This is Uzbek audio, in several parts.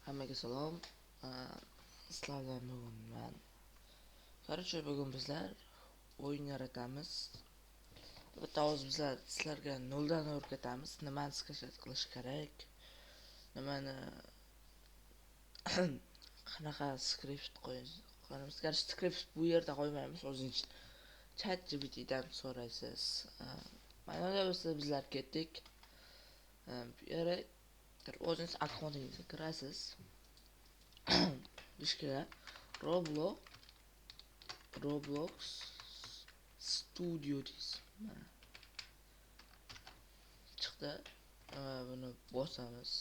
Hammaga salom. Sizlar bugun bugun bizlar o'yin yaratamiz. Bitta bizlar sizlarga noldan o'rgatamiz. Nimani skачать qilish kerak, nimani qanaqa skript qo'yamiz. Garchi skript bu yerda qo'ymaymiz, o'zingiz ChatGPTdan so'raysiz. Mana bizlar ketdik. Bu yerga o'zingiz akkauntingizga kirasiz. ishga Roblox Studio deysiz. Mana chiqdi. Buni bosamiz.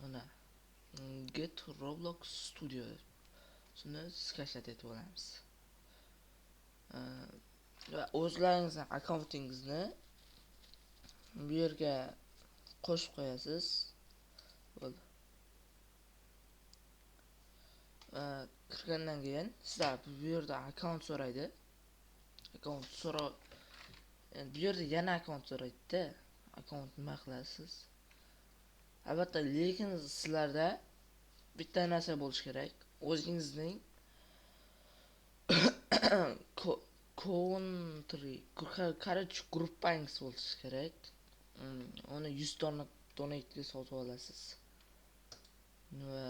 Mana Get Roblox Studio. Shuni skачать etib olamiz. Va o'zlaringizning akkauntingizni bu yerga qo'shib qo'yasiz. Bo'ldi. Kirgandan keyin sizlar bu yerda akkaunt so'raydi. Bu yerda yana akkaunt so'raydi-da. Akkaunt nima qilasiz? Albatta, lekin sizlarda bitta narsa bo'lishi kerak. O'zingizning короче, gruppangiz bo'lishi kerak. Uni 100 dona donate sotib olasiz. Va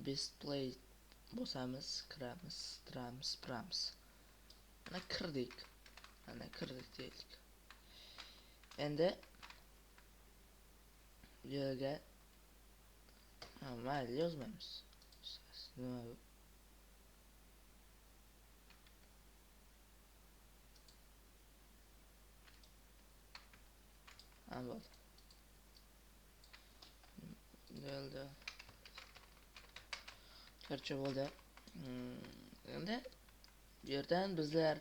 best play bosamiz, kiramiz. Mana kirdik deylik. Endi bu yerga mayli yozmaymiz. Nima bu? Bo'ldi. Qarcha bo'ldi. Endi bu yerdan bizlar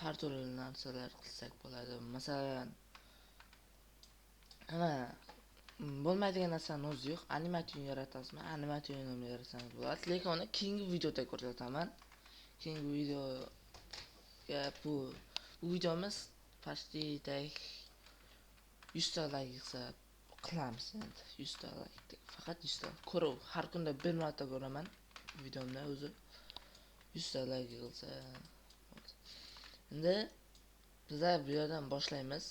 har turli narsalar qilsak bo'ladi. Masalan, bo'lmaydigan narsani o'zi yo'q. Animatsiya yaratasizmi? Animatsiyani yaratsangiz bo'ladi. Lekin uni keyingi videoda ko'rsataman. Keyingi videoga bu videomiz почти 100 ta like yig'sa qilamiz endi. 100 ta like. Faqat 100 ta. Ko'rib, har kunda bir marta ko'raman videomni o'zi. 100 ta like yig'ilsa. Endi bizlar bu yerdan boshlaymiz.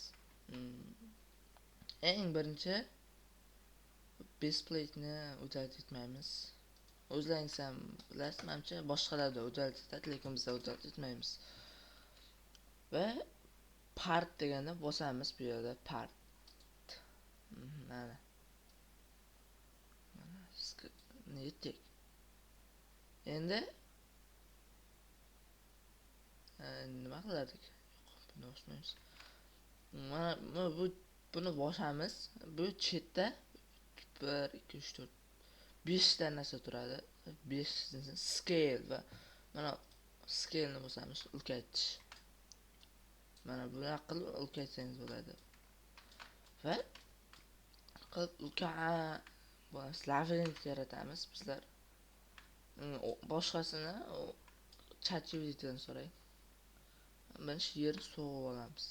Eng birinchi best play'ni o'zgartirib etmaymiz. O'zlaringiz ham bilasiz, menimcha boshqalarda o'zgartiradi, lekin biz o'zgartirib etmaymiz. Va part deganni bosamiz bu yerda part. Mana. Netdik. Endi nima qilardik? Buni bosmaymiz. Mana buni bosamiz. Bu chetda 1 2 3 4 5 ta narsa turadi. 5 scale va mana scale ni bosamiz, ulkaytirish. Mana bunaqa qilib ulkaytsangiz bo'ladi. Va qilib labirint yaratamiz bizlar. Boshqasini ChatGPTdan so'rang. Mana shu yerni sog'ib olamiz.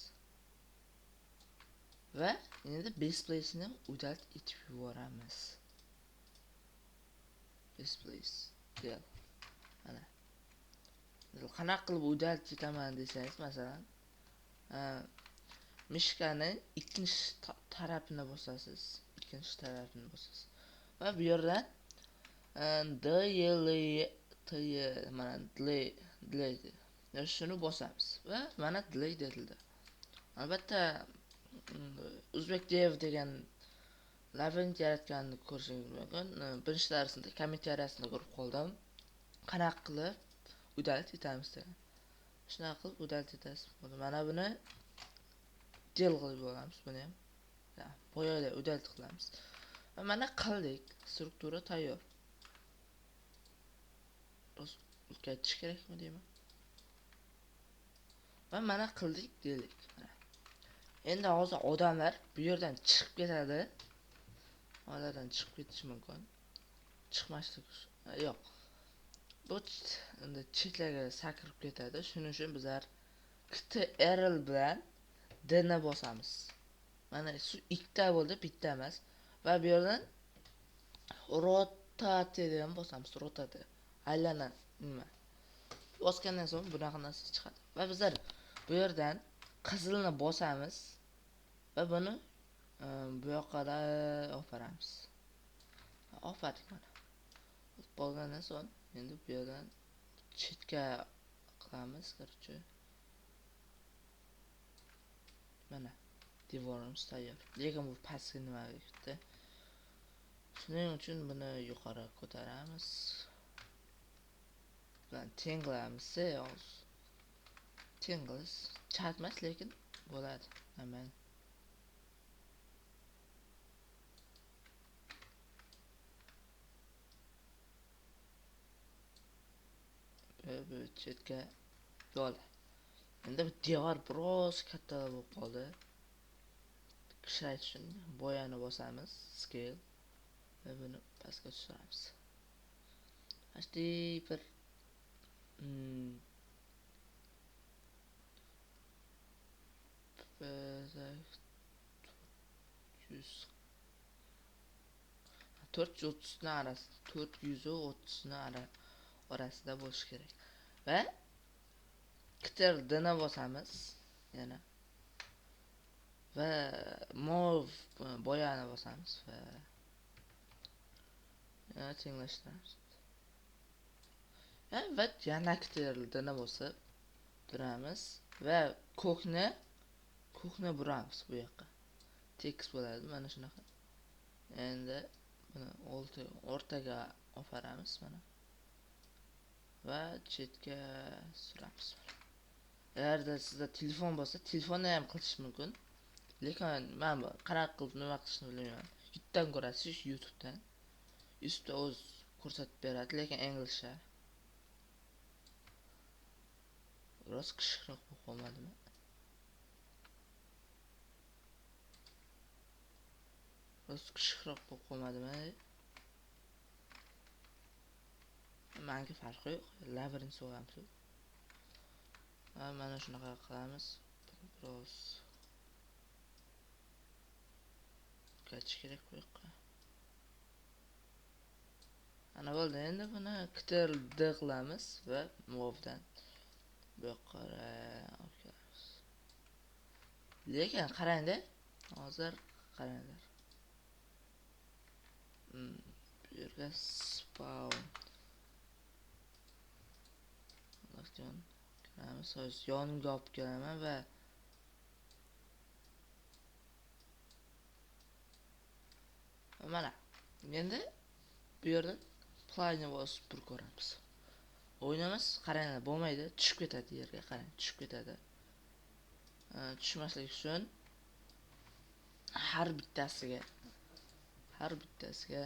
Va endi best place'ni o'zgartirib etib yuboramiz. Best place. Del. Mana. Qanaqa qilib o'zgartirib etaman desangiz, masalan, mishkani ikkinchi tarafini bosasiz. Va bu yerdan mana delay shuni bosamiz va mana delay deyildi. Albatta Uzbek Dev degan labirint yaratganini ko'rishingiz mumkin. Birinchi darsda kommentariyasini ko'rib qoldim. Qanaqa qilib o'zgartirib etamiz degan. Shunaqa qilib o'zgartirib etasiz. Mana buni del qilib olamiz buni ham. Boyada o'zgartirib qilamiz. Va mana qildik. Struktura tayyor. O'zgartirish kerakmi deyman. Va mana qildik deylik. Endi hozir odamlar bu yerdan chiqib ketadi. Odamlardan chiqib ketishi mumkin. Chiqmaslik yo'q. Bu endi chetlarga sakirib ketadi. Shuning uchun bizlar Ctrl bilan D ni bosamiz. Mana shu ikkita bo'ldi, bitta emas. Va bu yerdan rotate degan bosamiz, rotate. Aylana nima? Bosgandan so'ng bunaqa narsa chiqadi. Va bizlar bu yerdan qizilni bosamiz va buni bu yoqqa olib boramiz. Olib mana. Bo'lgandan so'ng endi bu yerdan chetga qilamiz, короче. Mana devorimiz tayyor. Lekin bu pastga nimaga ketdi? Shuning uchun buni yuqori ko'taramiz. Bilan tenglaymiz, tenglaymiz. Chatmas lekin bo'ladi. Aman. Bu chetga bo'ldi. Endi bu devor biroz katta bo'lib qoldi. Kichraytirish uchun boyani bosamiz, scale va buni pastga tushiramiz. Ashti bir 430 arasida, 430 orasida bo'lishi kerak. Va Ctrl-Dni bosamiz yana. Va move boyani bosamiz va yana tenglashtiramiz. Va yana Ctrl-Dni bosib turamiz va ko'kni buramiz bu yoqqa. Tekst bo'ladi mana shunaqa. Endi buni o'rtaga olib boramiz mana. Va chetga suramiz. Agarda sizda telefon bo'lsa, telefonni ham qilish mumkin. Lekin men qanaqa qilib nima qilishni bilmayman. YouTubedan ko'rasiz, YouTubedan. YouTube'da o'z ko'rsatib beradi, lekin inglizcha. Biroz kichikroq bo'lib qolmadimi? Menga farqi yo'q. Labirint so'ramiz. Mana shunaqa qilamiz. Biroz kachish kerak bu yoqqa. Ana bo'ldi. Endi buni Ctrl-D qilamiz va move'dan bu yoqqa olib kelamiz. Lekin qarangda, hozir qaranglar. Bu yerga spawn qilamiz. Yonimga olib kelaman va mana endi bu yerdan playni bosib bir ko'ramiz. O'ynamiz, qaranglar, bo'lmaydi, tushib ketadi yerga, qarang, tushib ketadi. Tushmaslik uchun har bittasiga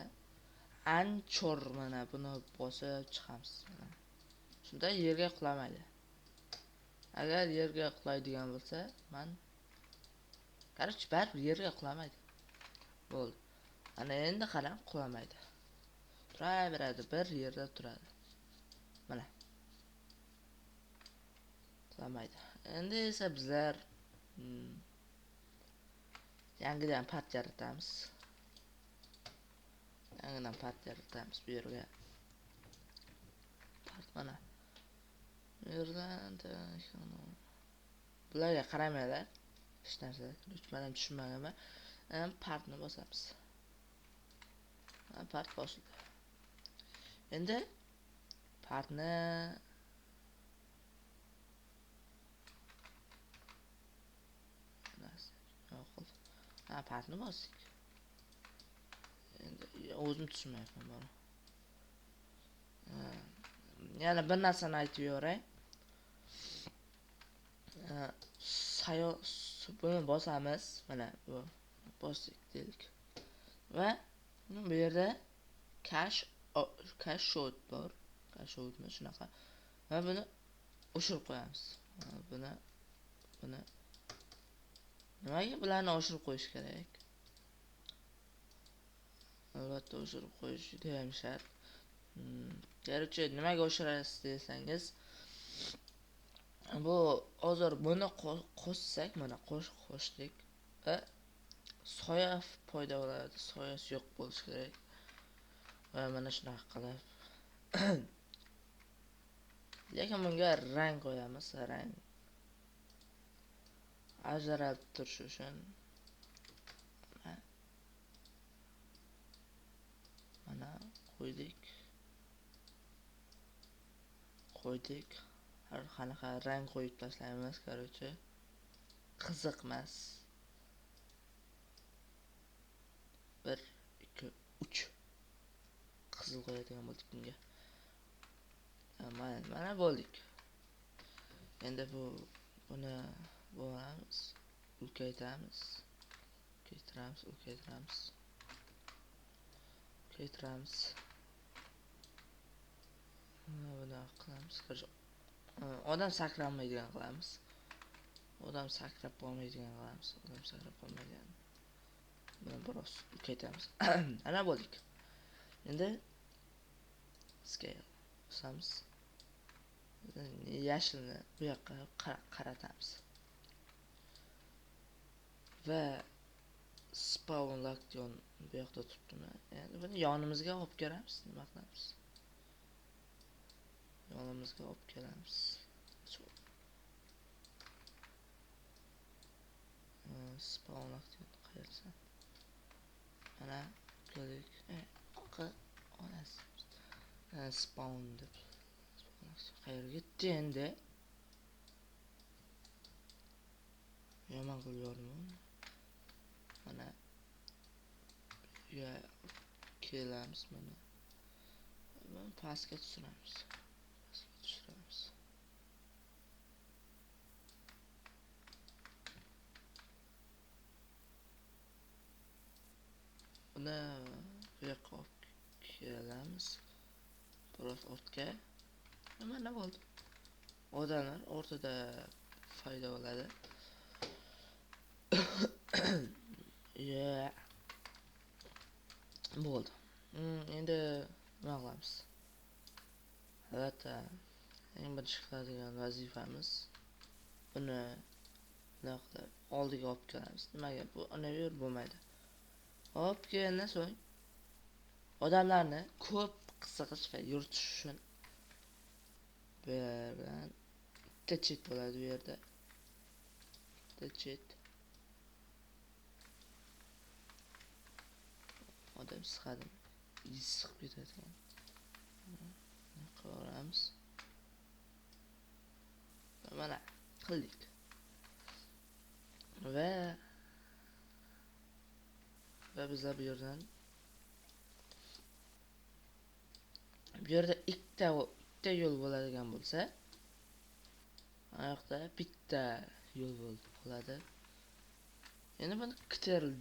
anchor mana buni bosib chiqamiz. Shunda yerga qulamaydi. Agar yerga qulaydigan bo'lsa, qarang, baribir yerga qulamaydi. Bo'ldi. Ana endi qarang, qulamaydi. Turaveradi, bir yerda turadi. Mana. Qulamaydi. Endi esa bizlar yangidan part yaratamiz. Bu yerga. Part mana. Bu yerdan bularga qaramanglar. Hech narsa, men ham tushunmaganman. Partni bosamiz. Part bosildi. Endi partni partni bosdik. Endi o'zim tushunmayapman buni. Yana bir narsani aytib yoray. Buni bosamiz. Mana bu bosdik dedik. Va bu yerda cache out bor. Cache outni shunaqa. Va buni o'shirib qo'yamiz. Buni nimaga bularni o'shirib qo'yish kerak? Albatta o'shirib qo'yish juda ham shart. Garchi nimaga o'shirasiz desangiz, bu hozir buni qo'shsak, mana qo'shdik va soya paydo bo'ladi, soyasi yo'q bo'lishi kerak. Va mana shunaqa qilib lekin bunga rang qo'yamiz, rang ajralib turishi uchun mana qo'ydik. Har qanaqa rang qo'yib tashlaymiz, короче. Qiziqmas. 1 2 3 qizil qo'yadigan bo'ldik bunga. Mana bo'ldik. Endi buni bo'lamiz. Ulkaytiramiz. Buni qilamiz. Odam sakranmaydigan qilamiz. Odam sakrab bo'lmaydigan qilamiz. Buni biroz ulkaytiramiz. Ana bo'ldik. Endi scale qilamiz. Yashilni bu yoqqa qaratamiz. Va spawn location bu yoqda turibdimi? Endi buni yonimizga olib kelamiz. Nima qilamiz? Yonimizga olib kelamiz. Spawn location qayerda? Mana ko'rik. Onasi. Spawn deb. Qayerga ketdi endi? Yomon qilib mana ya kelamiz mana. Buni pastga tushiramiz. Buni bu yoqqa olib kelamiz. Biroz ortga. Mana bo'ldi. Odamlar o'rtada foyda bo'ladi. Bo'ldi. Endi nima qilamiz? Albatta, eng birinchi qiladigan vazifamiz buni oldiga olib kelamiz. Nimaga? Bu anaver bo'lmaydi. Olib kelgandan so'ng odamlarni ko'p qiziqish va yuritish uchun bu yerdan bitta chet bo'ladi bu yerda. Bitta chet. Odam siqadi. Issiq ketadigan. Qilamiz. Mana qildik. Va bizlar bu yerda ikkita yo'l bo'ladigan bo'lsa, bu yoqda bitta yo'l bo'ladi. Endi buni qilib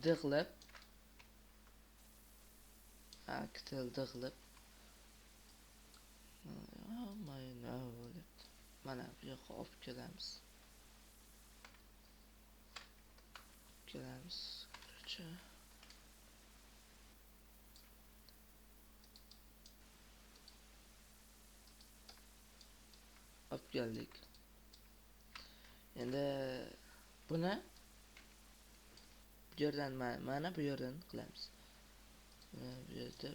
mana bu yoqqa olib kelamiz. Olib keldik. Endi buni bu yerdan mana bu yerdan qilamiz. Mana bu yerda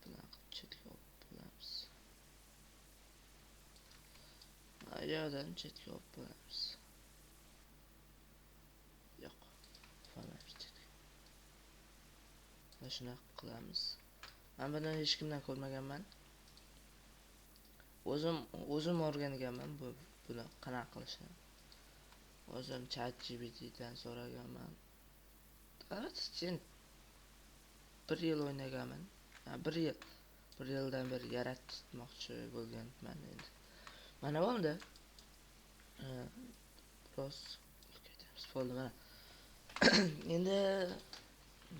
bunaqa chetga olib qo'yamiz. Ayodan chetga olib qo'yamiz. Yo'q. Qolmaymiz chetga. Mana shunaqa qilamiz. Men buni hech kimdan ko'rmaganman. O'zim o'rganganman buni qanaqa qilishni. O'zim ChatGPT dan so'raganman. Albatta, 1 yil o'ynaganman. 1 yildan beri yaratmoqchi bo'lganman endi. Mana bo'ldi. Biroz ketamiz. Bo'ldi mana. Endi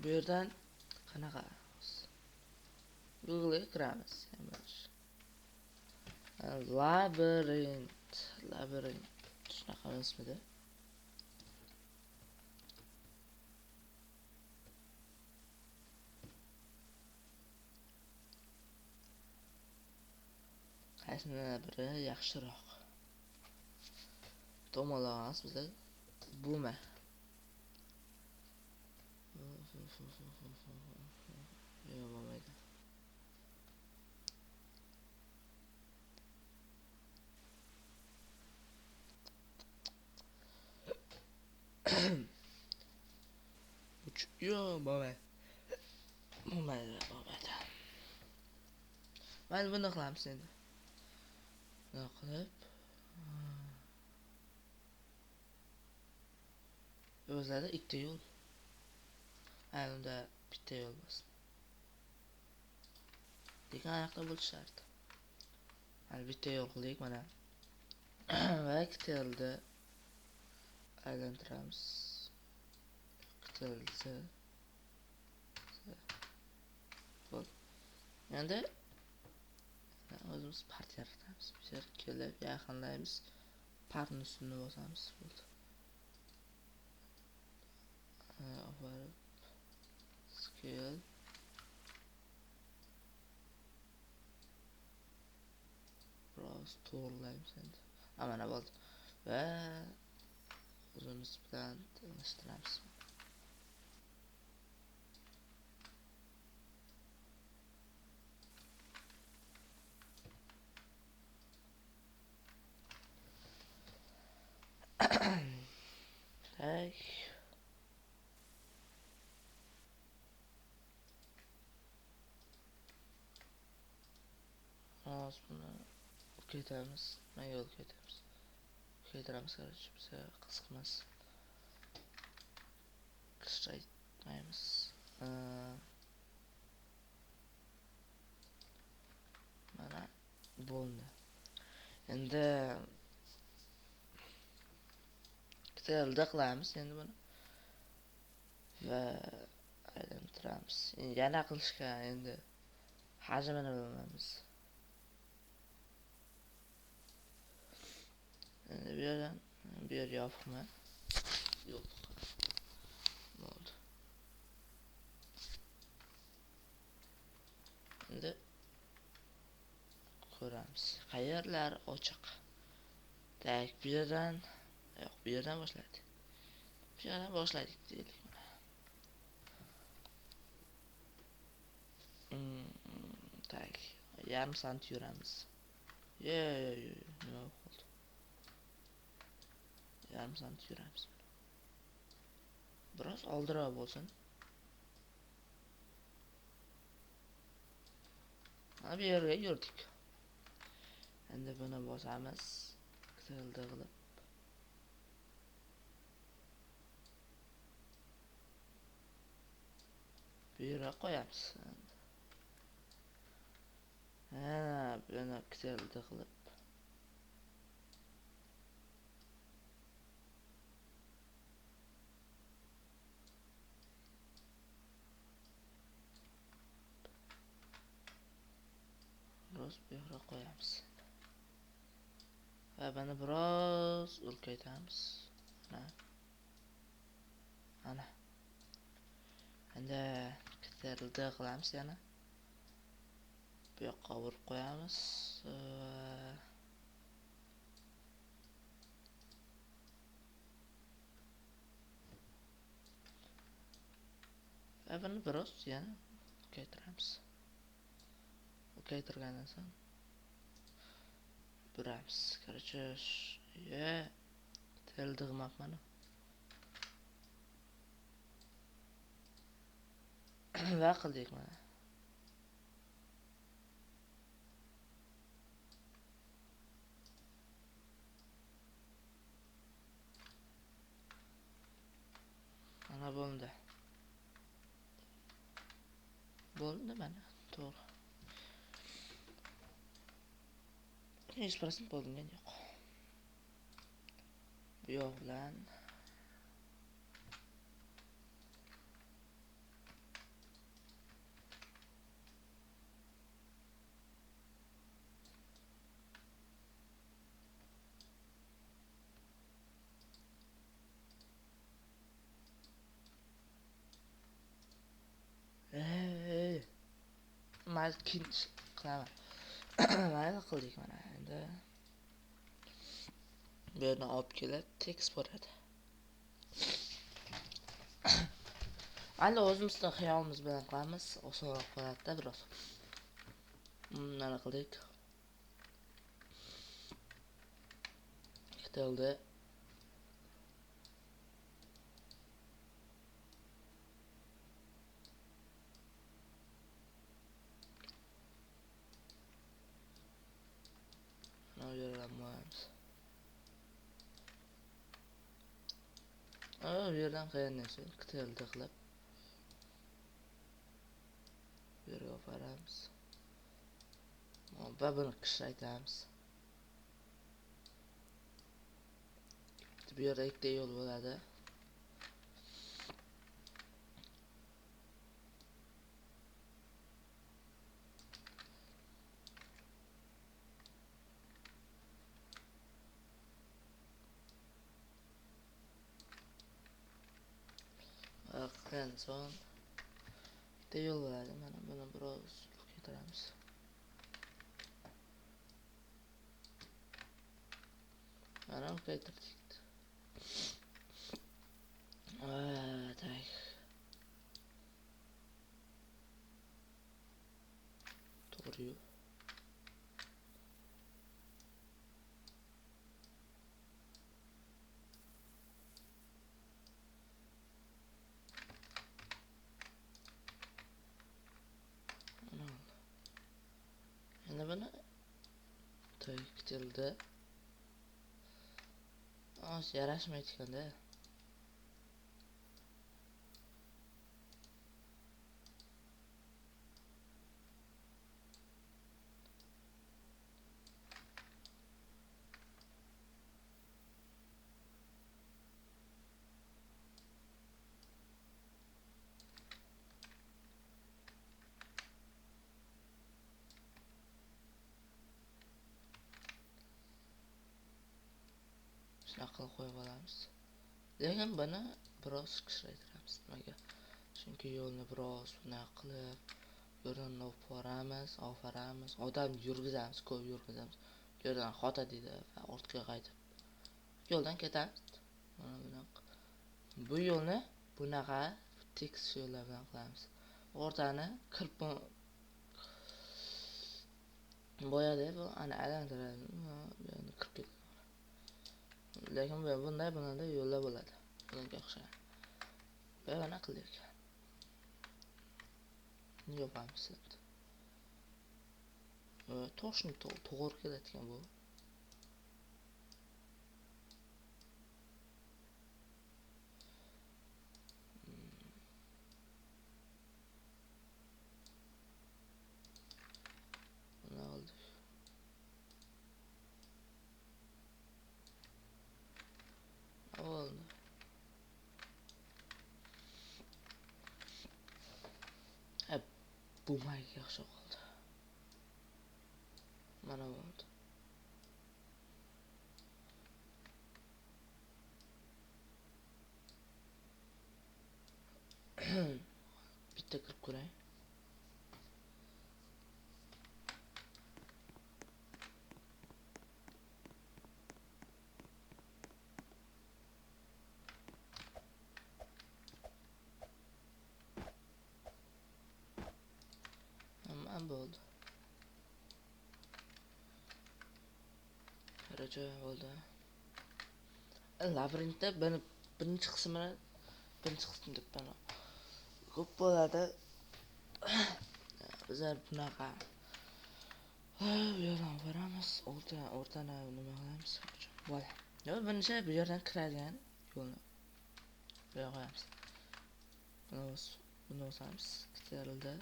bu yerdan qanaqa? Google'ga kiramiz. Labirint. Shunaqa ismida. Qaysini biri yaxshiroq? To'g'rilamiz bizlar. Bumi. Yo'q, bo'lmaydi. Yo'q, bo'lmaydi. Bo'lmaydi. Mayli, buni qilamiz endi. Buni qilib, o'zlari ikkita yo'l. Unda bitta yo'l bo'lsin. Lekin anayoqda bo'lishi shart. Hali bitta yo'l qildik mana. Va ikkita aylantiramiz. Ikkita bo'ldi. Endi o'zimiz part yaratamiz. Bu yer kelib yaqinlaymiz. Partni ustini bosamiz. Bo'ldi. Ofarib scale biroz to'g'rilaymiz endi. Mana bo'ldi. Va o'zimiz bilan tanishtiramiz. Tak. Hozir buni ketamiz. Nima yo'l ketamiz? Keltiramiz, qarshi bizga qiziqmas. Qisqaytmaymiz. Mana bo'ldi. Endi ikkita qilamiz endi buni. Va aylantiramiz. Yana qilishga endi hajmini bilmaymiz. Endi bu yer yopiqmi? Yo'q. Bo'ldi. Endi ko'ramiz. Qayerlar ochiq? Tak, bu yerdan boshlaydik. Bu yerdan boshladik deylik. Tak, yarim sant yuramiz. Nima bo'ldi? Yarim sant yuramiz. Biroz oldiroq bo'lsin. Mana bu yerga yurdik. Endi buni bosamiz. Tilda qilib. Bu yerga qo'yamiz. Buni tilda qilib. Biroz bu yerga qo'yamiz. Va buni biroz ulkaytiramiz. Ana. Endi tilda qilamiz yana. Bu yoqqa urib qo'yamiz. Va buni biroz yana ulkaytiramiz. Ulkaytirgandan so'ng buramiz. Короче, tilda qilmabman. Va qildik mana. Mana bo'ldi. Bo'ldi mana. To'g'ri. 100% bo'lgan yo'q. Bu yoq bilan mayli qilaman. Mayli qildik mana. Endi bu yerdan olib kelib tekst bo'ladi. Mayli o'zimizning xayolimiz bilan qilamiz, osonroq bo'ladi-da biroz. Nima qildik? Ketildi. Mana bu yerdan bo'lamiz. Bu yerdan qayerdan so'ng ketildi qilib. Bu yerga olib boramiz. Va buni qishraytamiz. Bu yerda ikkita yo'l bo'ladi. Qilgan so'ng ikkita yo'l bo'ladi. Mana buni biroz ko'taramiz. Mana ko'tardik. Tak. To'g'ri. Endi buni ketildi. Yarashmaydi ekanda. Shunaqa qilib qo'yib olamiz. Lekin buni biroz kichraytiramiz. Nimaga? Chunki yo'lni biroz bunaqa qilib yo'ldan ofaramiz. Odam yurgizamiz, ko'p yurgizamiz. Yo'ldan xota deydi va ortga qaytib yo'ldan ketamiz. Mana bunaqa. Bu yo'lni bunaqa tekis yo'llar bilan qilamiz. O'rtani kirib bo'yadi, bu ana aylantiradi. Endi kirib ketadi. Lekin bunday yo'llar bo'ladi. Bunga o'xshaydi. Mana qildik. Yopamiz endi. Toshni to'g'ri keladigan bu. Buni oldik. Oldu. Bu mayga o'xshab qoldi. Mana bo'ldi. Bitta kirib ko'ray. Bo'ldi. Joy bo'ldi. Labirintda birinchi qismini deb mana ko'p bo'ladi. Bizlar bunaqa yo'ldan boramiz. O'rtani nima qilamiz? Bo'ldi. Yo, buncha bu yerdan kiradigan yo'lni bu yerga qo'yamiz. Buni bosamiz. Ketildi.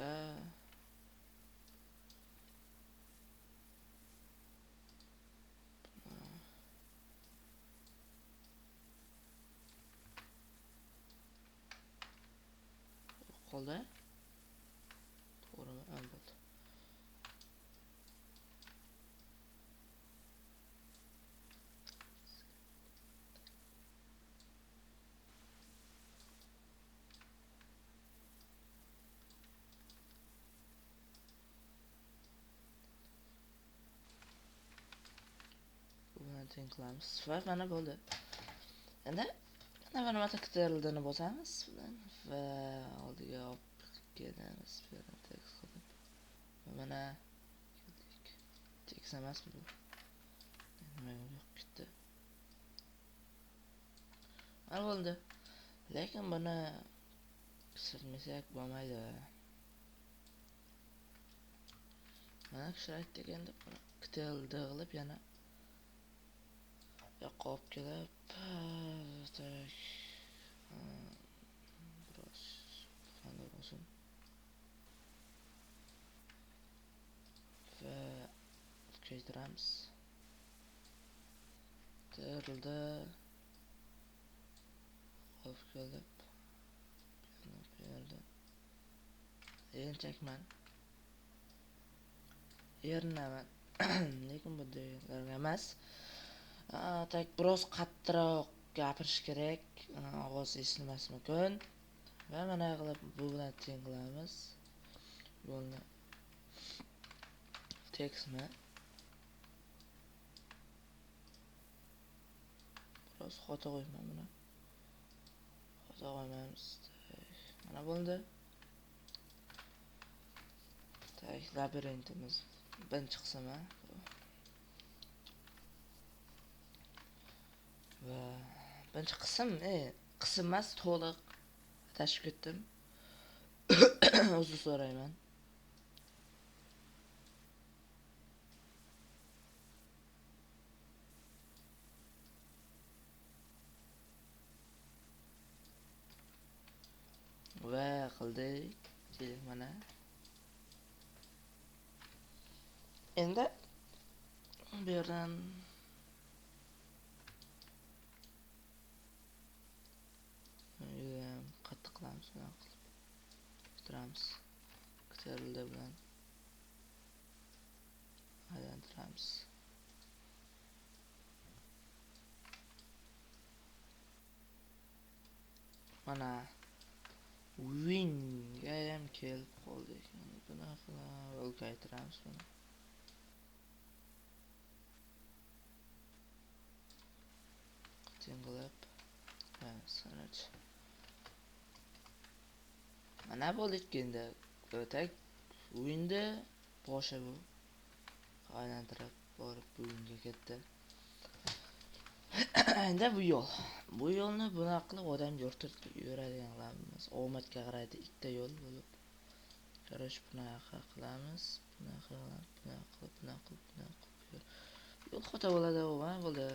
Va qoldi. To'g'rimi? Albatta. teng qilamiz va mana bo'ldi. Endi mana materiallarni bosamiz va oldiga olib kelamiz. Tekst qilib. Mana tekst emas bu. Nima yo'q ketdi. Mana bo'ldi. Lekin buni qisirmasak bo'lmaydi. Mana shart deganda qilib yana yoqqa olib kelib biroz qanday bo'lsin va kuchaytiramiz. Terildi olib kelib erinchakman erinaman lekin bu deganlar emas. Tak biroz qattiqroq gapirish kerak, ovoz eshitmas mumkin va mana qilib bu bilan teng qilamiz. Yo'lni tekstni biroz xato qo'yman, buni xato qo'ymaymiz. Mana bo'ldi. Tak labirintimiz birinchi qismi va birinchi qism emas, to'liq tashib ketdim. Uzr so'rayman. Va qildik. Mana endi bu yerdan qattiq qilamiz, buni qilib bitiramiz. Terildi bilan aylantiramiz. Mana wingga ham kelib qoldik. Buni qilib o'lkaytiramiz buni. Qilib sanach. Mana bo'ldik endi. Tak wingda boshi bu aylantirib borib wingga ketdi. Endi bu yo'lni bunaqa qilib odam yuradigan qilamiz. Omadga qaraydi, ikkita yo'l bo'lib. Qarash bunaqa qilamiz, bunaqa qilib. Yo'l xato bo'ladi, va bo'ldi.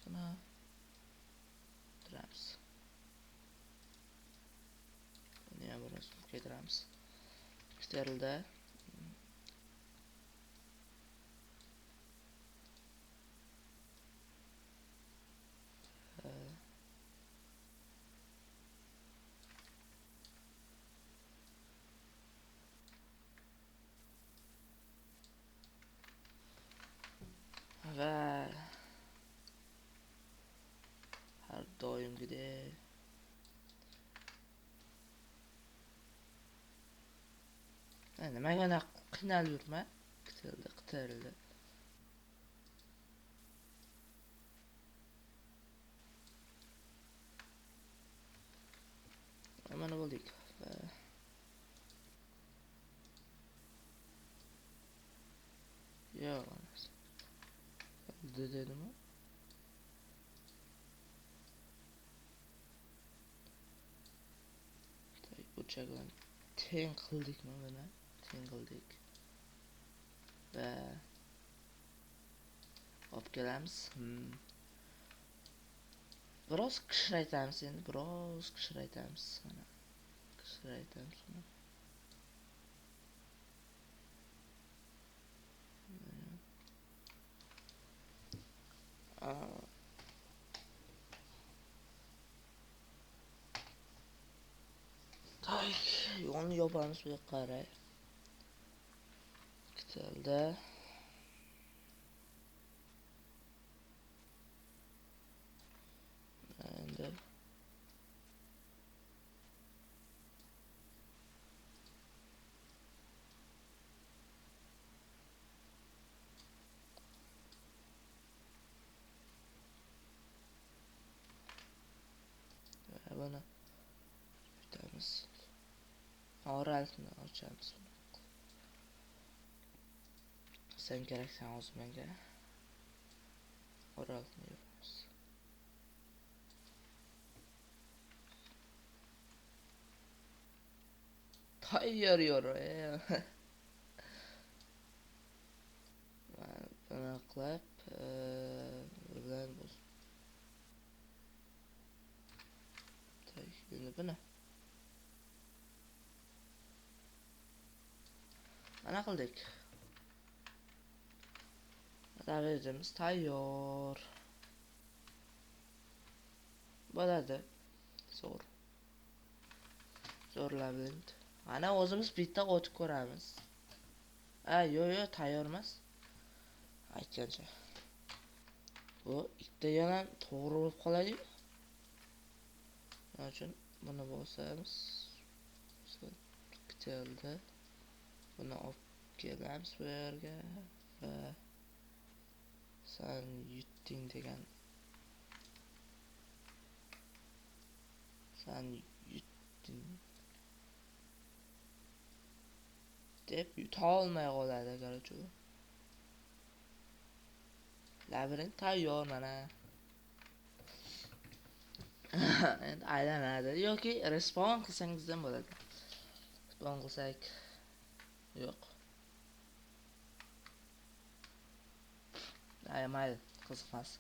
Buni turamiz. Buni ham biroz ko'taramiz. Ko'tarildi. Va har doimgidek nimaga qiynalib yurma. Qitirildi. Mana bo'ldik. Yo'q. Dedimi? Burchakdan teng qildikmi buni? Teng qildik. Va olib kelamiz. Biroz kichraytamiz endi, biroz kichraytamiz. Mana kichraytamiz buni. Yo'lni yopamiz bu yoqqa qaray. Kitalda endi buni bitamiz. Oralni ochamiz. Sen keraksan hozir menga. Oralni yopamiz. Tayyor yo'ru. Buni qilib, bilan endi buni mana qildik. Labirintimiz tayyor. Bo'ladi. Zo'r labirint. Ana o'zimiz bitta o'tib ko'ramiz. Yo'q, tayyor emas. Aytgancha. Bu ikkita yana to'g'ri bo'lib qoladi. Shuning uchun buni bosamiz. Bitildi. Buni olib kelamiz bu yerga va sen yutding degan. Sen yutding deb yuta olmay qoladi, qarchi. Labirint tayyor mana. Endi aylanadi yoki respawn qilsangiz ham bo'ladi. Respawn qilsak yo'q. Mayli, qiziqmas.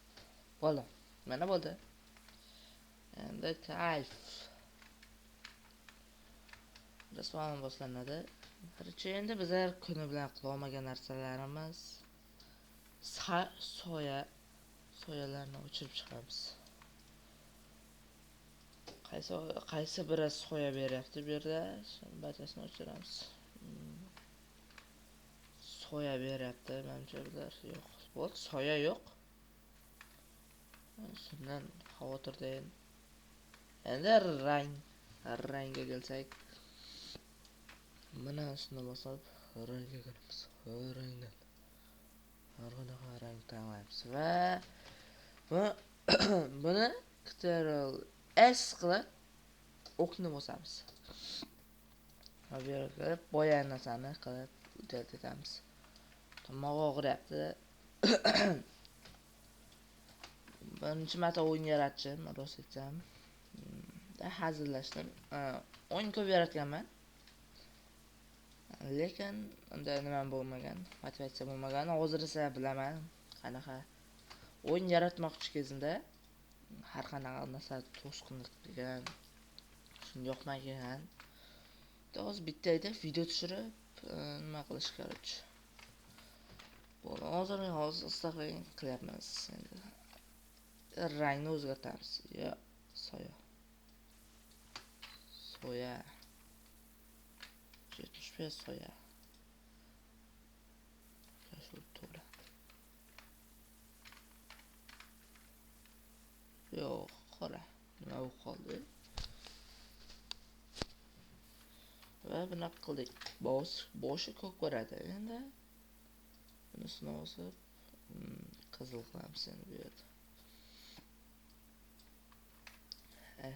Bo'ldi. Mana bo'ldi. Endi kayf. Respawn boshlanadi. Qarchi endi bizlar kuni bilan qilolmagan narsalarimiz soyalarni o'chirib chiqamiz. Qaysi biri soya beryapti bu yerda? Barchasini o'chiramiz. Soya beryapti, menimcha bular yo'q. Bo'ldi, soya yo'q. Shundan xavotirdayin. Endi rangga kelsak, mana shuni bosib rangga kiramiz. Rangdan har qanaqa rang tanlaymiz va buni Ctrl S qilib o'qni bosamiz. Bu yerga boya narsani qilib o'tkazamiz. Tomog'i og'riyapti. Birinchi marta o'yin yaratishim, rost aytsam. Hazillashdim. O'yin ko'p yaratganman. Lekin unda nima bo'lmagan, motivatsiya bo'lmagan. Hozir esa bilaman qanaqa o'yin yaratmoqchi kezimda har qanaqa narsa to'sqinlik qilgan, shunga yoqmagan. Hozir bittayda video tushirib nima qilish kerak. Hozir istaqilib qilyapmiz. Rangni o'zgartiramiz. Soya. 75 soya. Shu to'g'ri. Yo'q, qora. Nima bo'lib qoldi? Va bunaqa qildik. Boshi ko'k ko'radi. Endi bunisini bosib qizil qilamiz endi bu yerda.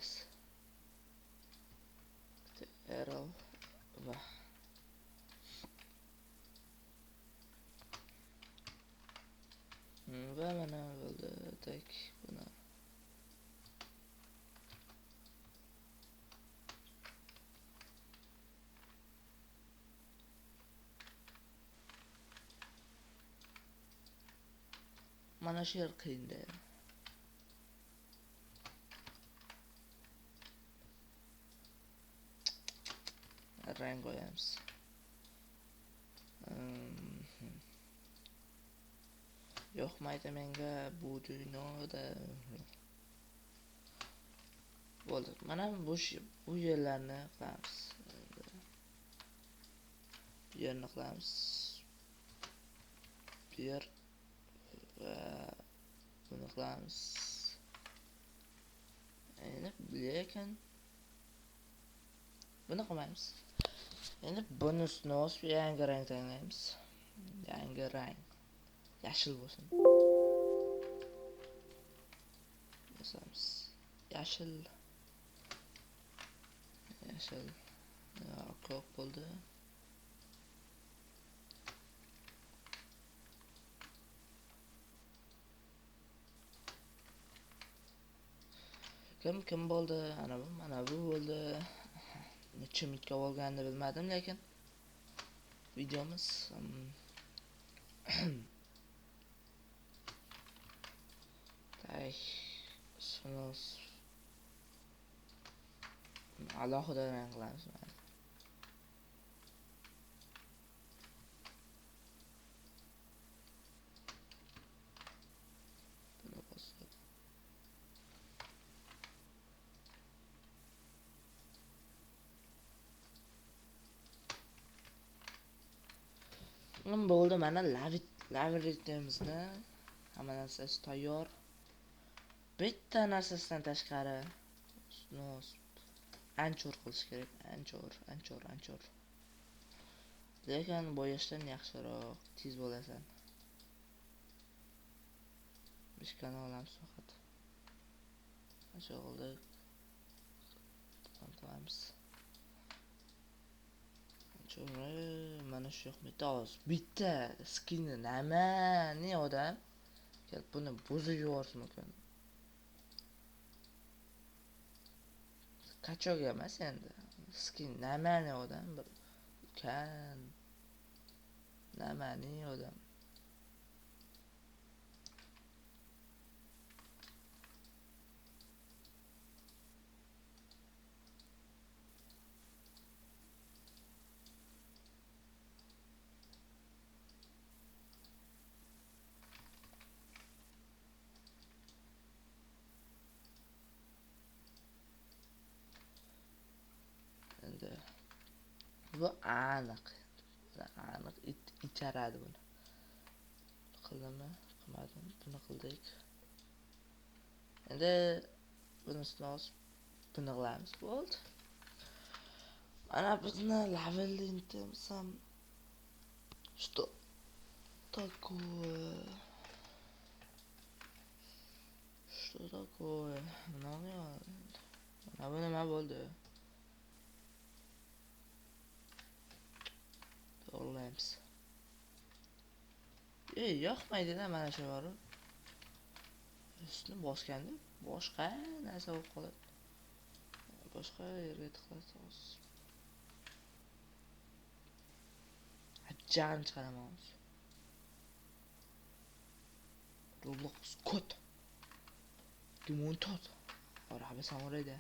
S Arrow va mana bo'ldi. Tak buni mana shu yer qiyinda. Rang qo'yamiz. Yoqmaydi menga bu dunyoda. Bo'ldi. Mana bu yerlarni qilamiz. Bu yerni qilamiz. Bu yer va buni qilamiz. Endi lekin buni qilmaymiz. Endi bunusini o'sib yangi rang tanlaymiz. Yangi rang. Yashil bo'lsin. Yasamiz. Yashil. yashil. Yo'q bo'ldi. Kim bo'ldi? Mana bu bo'ldi. Necha minutga bo'lganini bilmadim, lekin videomiz tay so'z alohida qilamiz. Bo'ldi, mana labirinimizni hamma narsasi tayyor. Bitta narsasidan tashqari anchor qilish kerak. Anchor. Lekin bo'yashdan yaxshiroq, tez bo'lasan. Mishkani olamiz faqat. Anchor oldik. Qilamiz. Mana shu yo'q metoz. Bitta skinni nima odam kelib buni buzib yuborsa mumkin. Kachoga emas endi. Skin nima odam bir kan nima odam. Endi bu aniq icharadi buni. Qildimmi? Qilmadim. Buni qildik. Endi bunisini buni qilamiz. Bo'ldi. Mana bizni labirinтimiz ham что такое? Что такое? Mana bu nima bo'ldi? To'g'rilaymiz. Yoqmaydi-da mana shu bor. Ustini bosganda boshqa narsa bo'lib qoladi. Boshqa yerga tiqlasiz. Ajjan chiqaramiz. Roblox kod. Dumontot. Ora abi samurayda.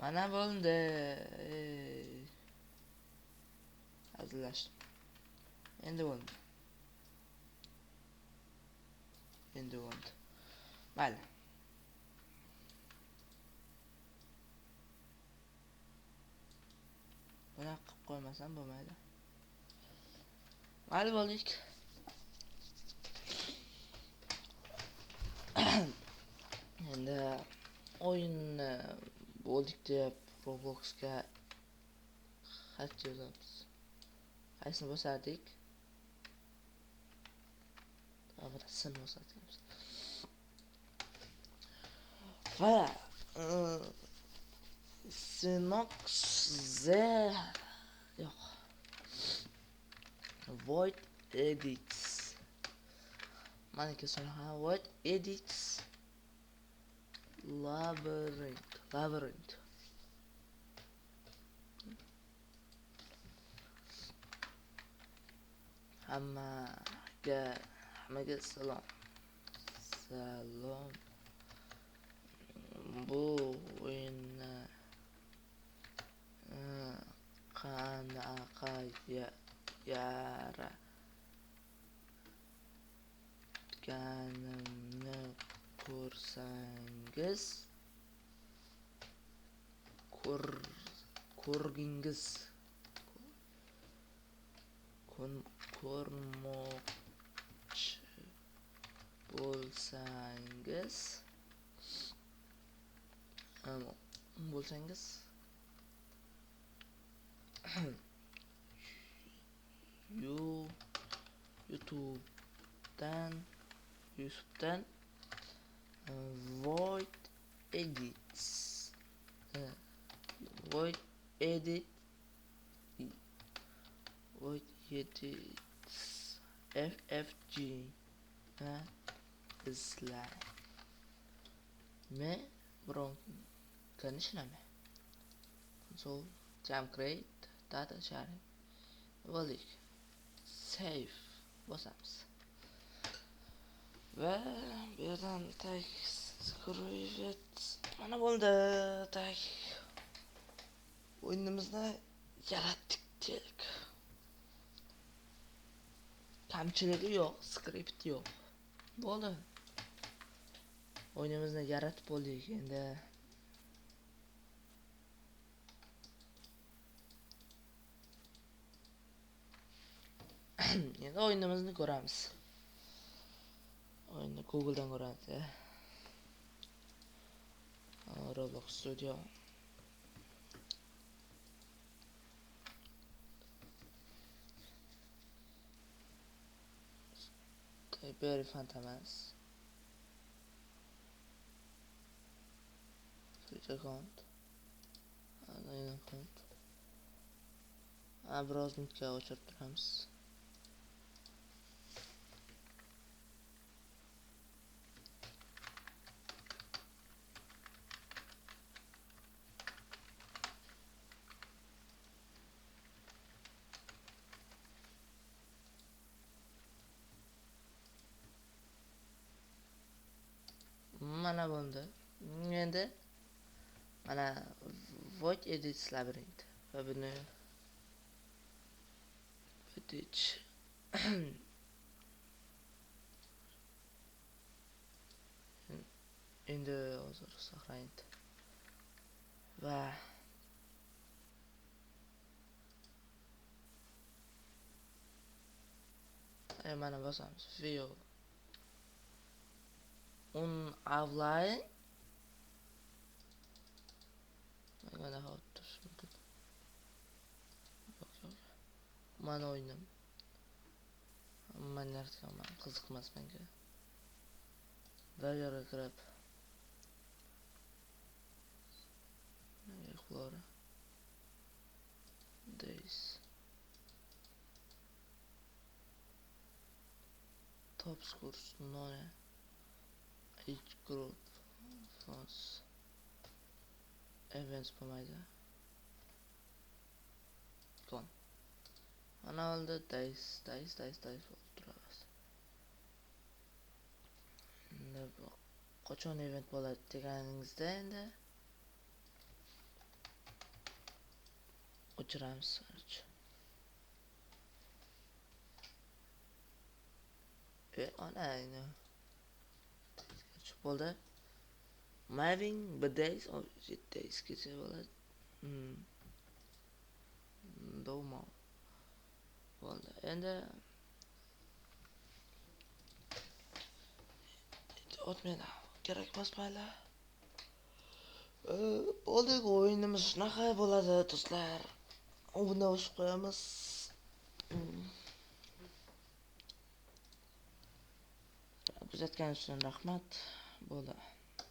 Mana bo'ldi. Hazırlaştım. Endi bo'ldi. Mayli. Buni qilib qo'ymasam bo'lmaydi. Mayli bo'ldik. Endi o'yinni bo'ldik deb Robloxga xat yozamiz. Qaysini bosardik? To'g'risini bosardik. Va Sinox Z yo'q. Void edits. Maniki sanaqa Void edits. Labyrinth. Hammaga salom. Bu o'yinni qanaqa yaratganimni ko'rgingiz ko'rmoqchi bo'lsangiz YouTube'dan Void Edits Void Edit Void Edits FFG izlang. Men biron kanishnamen. Console jam create data sharing. Bo'ldik. Save bosamiz. Va bu yerdan tag screwit mana bo'ldi. Tag o'yinimizni yaratdik dedik. Kamchiligi yo'q, skript yo'q. Bo'ldi. O'yinimizni yaratib bo'ldik endi. Endi o'yinimizni ko'ramiz. O'yinni Google'dan ko'ramiz. Roblox Studio. Very fantamas. Switch account. Alayın account. Biroz mutga o'chirib turamiz. Mana bo'ldi. Endi mana Void Edits Labyrinth va buni bitich endi hozir saqlaydi. Va mana bosamiz. View online mana hozir mumkin. Mana o'yinim. Men yaratganman, qiziqmas menga. Daryoga kirib Flora Days Top scores none each group France events bo'lmaydi. Kon. Mana oldi days bo'lib turadi. Endi qachon event bo'ladi deganingizda endi o'chiramiz. Ana endi bo'ldi. Moving the days or it days kecha bo'ladi. Domo bo'ldi. Endi o'tmaydi. Kerak emas mayli. Bo'ldi, o'yinimiz shunaqa bo'ladi do'stlar. Bundan o'shib qo'yamiz. Kuzatganingiz uchun rahmat. Bo'ldi.